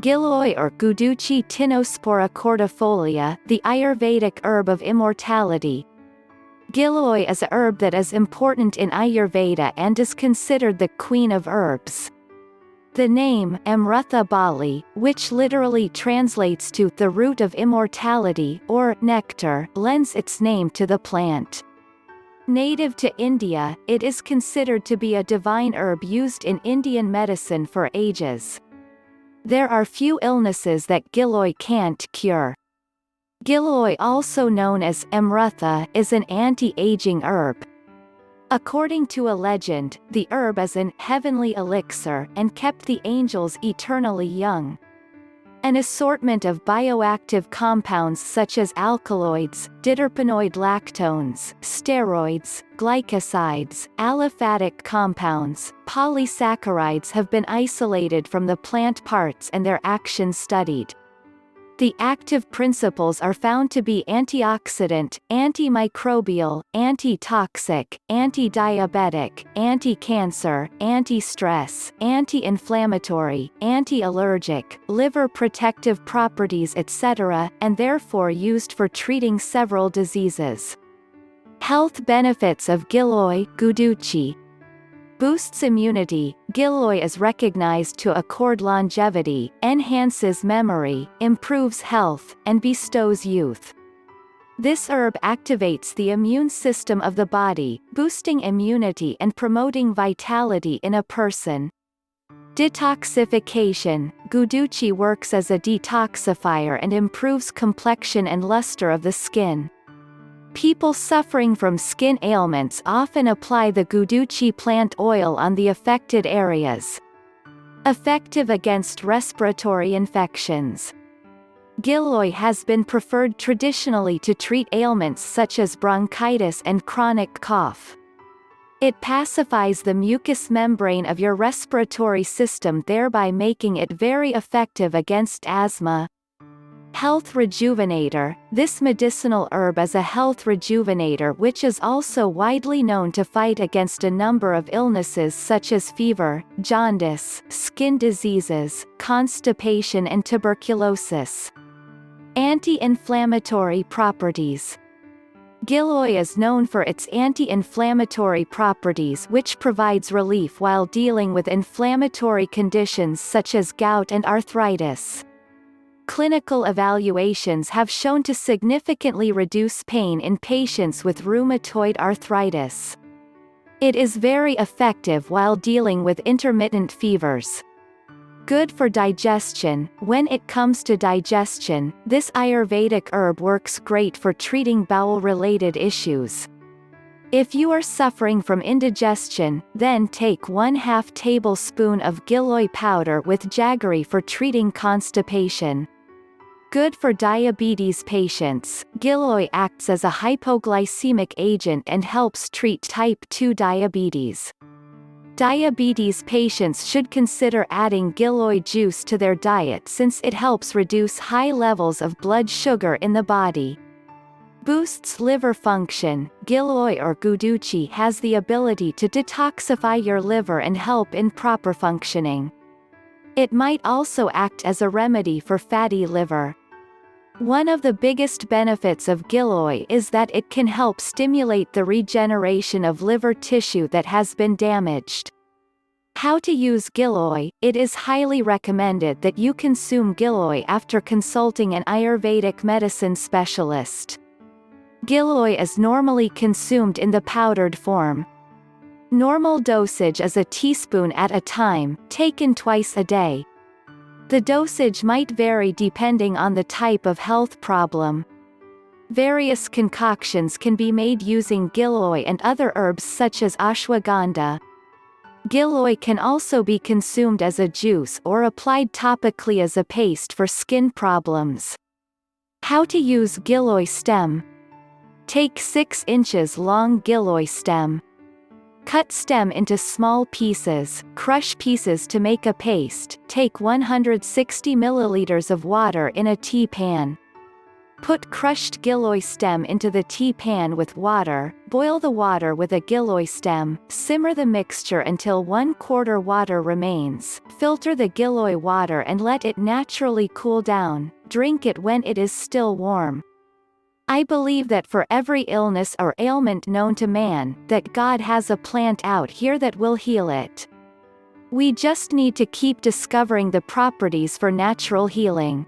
Giloy or Guduchi Tinospora Cordifolia, the Ayurvedic herb of immortality. Giloy is a herb that is important in Ayurveda and is considered the queen of herbs. The name Amrutha balli, which literally translates to the root of immortality or nectar, lends its name to the plant. Native to India, it is considered to be a divine herb used in Indian medicine for ages. There are few illnesses that Giloy can't cure. Giloy, also known as Amrutha, is an anti-aging herb. According to a legend, the herb is an heavenly elixir and kept the angels eternally young. An assortment of bioactive compounds such as alkaloids, diterpenoid lactones, steroids, glycosides, aliphatic compounds, polysaccharides have been isolated from the plant parts and their action studied. The active principles are found to be antioxidant, antimicrobial, antitoxic, anti-diabetic, anti-cancer, anti-stress, anti-inflammatory, anti-allergic, liver protective properties etc., and therefore used for treating several diseases. Health benefits of Giloy, Guduchi. Boosts immunity. Giloy is recognized to accord longevity, enhances memory, improves health, and bestows youth. This herb activates the immune system of the body, boosting immunity and promoting vitality in a person. Detoxification. Guduchi works as a detoxifier and improves complexion and luster of the skin. People suffering from skin ailments often apply the Guduchi plant oil on the affected areas. Effective against respiratory infections. Giloy has been preferred traditionally to treat ailments such as bronchitis and chronic cough. It pacifies the mucous membrane of your respiratory system, thereby making it very effective against asthma. Health rejuvenator. This medicinal herb is a health rejuvenator which is also widely known to fight against a number of illnesses such as fever, jaundice, skin diseases, constipation and tuberculosis. Anti-inflammatory properties. Giloy is known for its anti-inflammatory properties which provides relief while dealing with inflammatory conditions such as gout and arthritis. Clinical evaluations have shown to significantly reduce pain in patients with rheumatoid arthritis. It is very effective while dealing with intermittent fevers. Good for digestion. When it comes to digestion, this Ayurvedic herb works great for treating bowel-related issues. If you are suffering from indigestion, then take 1/2 tablespoon of Giloy powder with jaggery for treating constipation. Good for diabetes patients. Giloy acts as a hypoglycemic agent and helps treat type 2 diabetes. Diabetes patients should consider adding Giloy juice to their diet since it helps reduce high levels of blood sugar in the body. Boosts liver function. Giloy or Guduchi has the ability to detoxify your liver and help in proper functioning. It might also act as a remedy for fatty liver. One of the biggest benefits of Giloy is that it can help stimulate the regeneration of liver tissue that has been damaged. How to use Giloy. It is highly recommended that you consume Giloy after consulting an Ayurvedic medicine specialist. Giloy is normally consumed in the powdered form. Normal dosage is a teaspoon at a time, taken twice a day. The dosage might vary depending on the type of health problem. Various concoctions can be made using Giloy and other herbs such as ashwagandha. Giloy can also be consumed as a juice or applied topically as a paste for skin problems. How to use Giloy stem. Take 6 inches long Giloy stem. Cut stem into small pieces, crush pieces to make a paste, take 160 milliliters of water in a tea pan. Put crushed Giloy stem into the tea pan with water, boil the water with a Giloy stem, simmer the mixture until 1/4 water remains, filter the Giloy water and let it naturally cool down, drink it when it is still warm. I believe that for every illness or ailment known to man, that God has a plant out here that will heal it. We just need to keep discovering the properties for natural healing.